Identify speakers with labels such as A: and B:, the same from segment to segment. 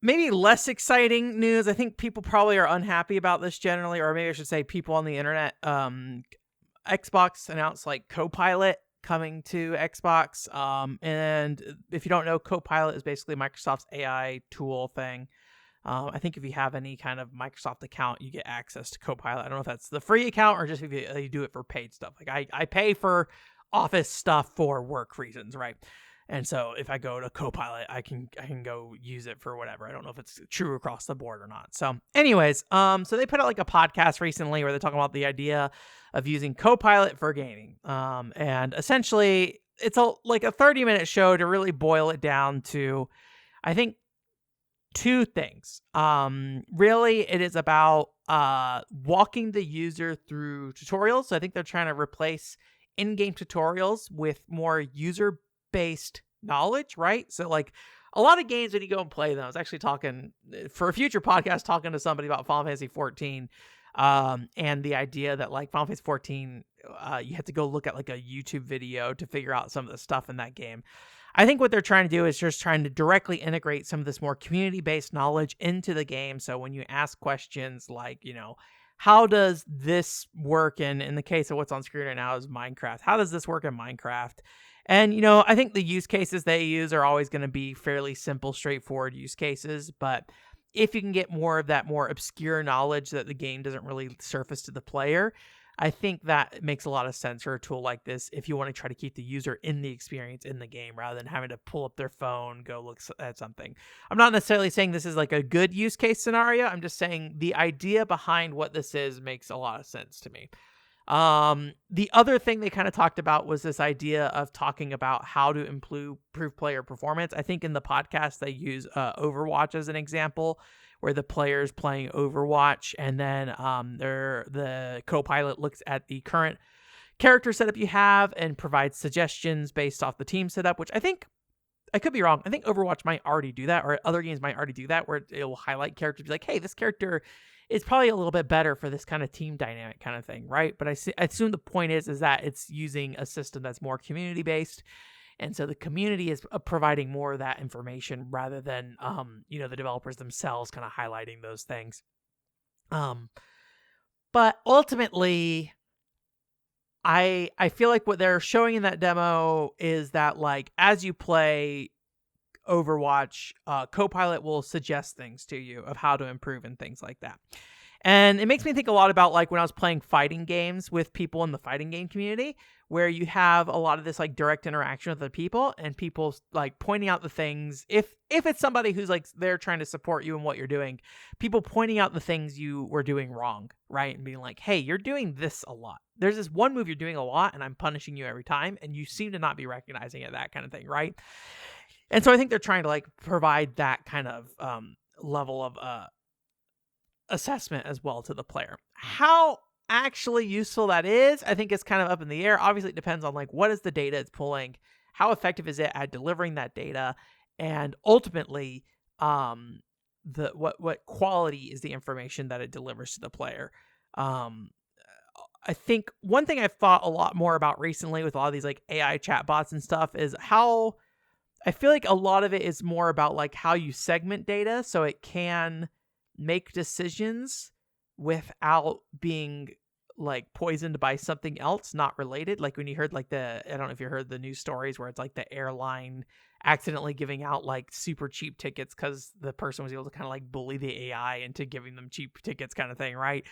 A: maybe less exciting news. I think people probably are unhappy about this generally, or maybe I should say people on the internet. Xbox announced like Copilot coming to Xbox. And if you don't know, Copilot is basically Microsoft's AI tool thing. I think if you have any kind of Microsoft account, you get access to Copilot. I don't know if that's the free account or just if you do it for paid stuff. Like I pay for Office stuff for work reasons, right? And so if I go to Copilot, I can go use it for whatever. I don't know if it's true across the board or not. So anyways, so they put out like a podcast recently where they're talking about the idea of using Copilot for gaming. And essentially it's like a 30-minute show to really boil it down to, I think, two things. Really it is about walking the user through tutorials. So I think they're trying to replace in-game tutorials with more user-based knowledge, right? So like a lot of games when you go and play them, I was actually talking for a future podcast, talking to somebody about Final Fantasy 14, and the idea that like Final Fantasy 14, you have to go look at like a YouTube video to figure out some of the stuff in that game. I think what they're trying to do is just trying to directly integrate some of this more community-based knowledge into the game. So when you ask questions like, how does this work in the case of what's on screen right now is Minecraft. How does this work in Minecraft? And, I think the use cases they use are always going to be fairly simple, straightforward use cases. But if you can get more of that more obscure knowledge that the game doesn't really surface to the player, I think that makes a lot of sense for a tool like this if you want to try to keep the user in the experience in the game rather than having to pull up their phone, go look at something. I'm not necessarily saying this is like a good use case scenario. I'm just saying the idea behind what this is makes a lot of sense to me. The other thing they kind of talked about was this idea of talking about how to improve player performance. I think in the podcast they use Overwatch as an example, where the player's playing Overwatch, and then the Copilot looks at the current character setup you have and provides suggestions based off the team setup, which I think, I could be wrong, I think Overwatch might already do that, or other games might already do that, where it will highlight characters, be like, hey, this character is probably a little bit better for this kind of team dynamic kind of thing, right? But I assume the point is that it's using a system that's more community-based, and so the community is providing more of that information rather than, the developers themselves kind of highlighting those things. But ultimately, I feel like what they're showing in that demo is that, like, as you play Overwatch, Copilot will suggest things to you of how to improve and things like that. And it makes me think a lot about like when I was playing fighting games with people in the fighting game community, where you have a lot of this like direct interaction with the people and people like pointing out the things. If it's somebody who's like they're trying to support you in what you're doing, people pointing out the things you were doing wrong, right? And being like, hey, you're doing this a lot. There's this one move you're doing a lot and I'm punishing you every time and you seem to not be recognizing it, that kind of thing, right? And so I think they're trying to like provide that kind of level of assessment as well to the player. How actually useful that is, I think, is kind of up in the air. Obviously, it depends on like what is the data it's pulling, how effective is it at delivering that data, and ultimately, what quality is the information that it delivers to the player. I think one thing I've thought a lot more about recently with a lot of these like AI chatbots and stuff is how I feel like a lot of it is more about like how you segment data so it can make decisions without being like poisoned by something else not related. Like when you heard like I don't know if you heard the news stories where it's like the airline accidentally giving out like super cheap tickets because the person was able to kind of like bully the AI into giving them cheap tickets kind of thing, right?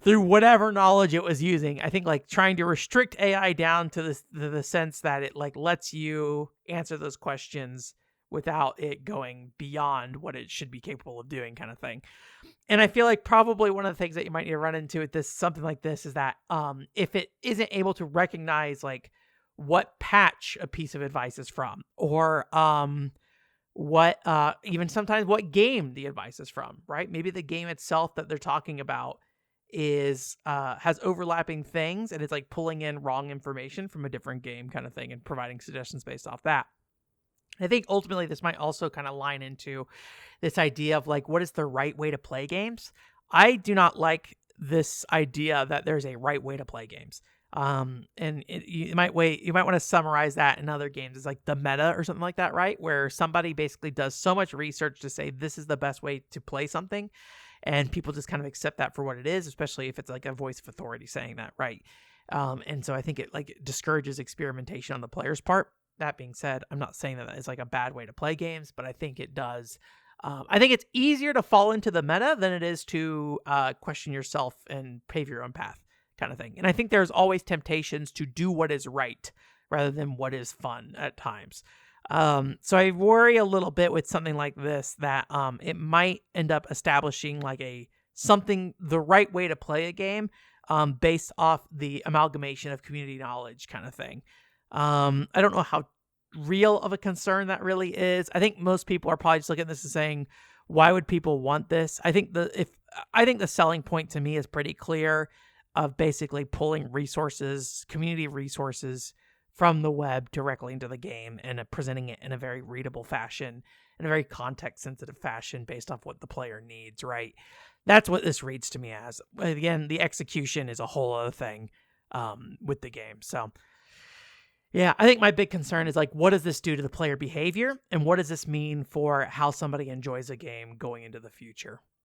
A: Through whatever knowledge it was using. I think like trying to restrict AI down to the sense that it like lets you answer those questions without it going beyond what it should be capable of doing kind of thing. And I feel like probably one of the things that you might need to run into with this, something like this, is that if it isn't able to recognize like what patch a piece of advice is from, or what even sometimes what game the advice is from, right? Maybe the game itself that they're talking about is has overlapping things and it's like pulling in wrong information from a different game kind of thing and providing suggestions based off that. I think ultimately this might also kind of line into this idea of like, what is the right way to play games? I do not like this idea that there's a right way to play games. You might want to summarize that in other games as like the meta or something like that, right? Where somebody basically does so much research to say this is the best way to play something, and people just kind of accept that for what it is, especially if it's like a voice of authority saying that, right? And so I think it like discourages experimentation on the player's part. That being said, I'm not saying that is like a bad way to play games, but I think it does. I think it's easier to fall into the meta than it is to question yourself and pave your own path, kind of thing. And I think there's always temptations to do what is right rather than what is fun at times. So I worry a little bit with something like this that it might end up establishing like the right way to play a game based off the amalgamation of community knowledge kind of thing. I don't know how real of a concern that really is. I think most people are probably just looking at this and saying, why would people want this? I think the selling point to me is pretty clear, of basically pulling resources, community resources from the web directly into the game and presenting it in a very readable fashion, in a very context sensitive fashion based off what the player needs, right? That's what this reads to me as. Again, the execution is a whole other thing with the game. So yeah, I think my big concern is like, what does this do to the player behavior? And what does this mean for how somebody enjoys a game going into the future?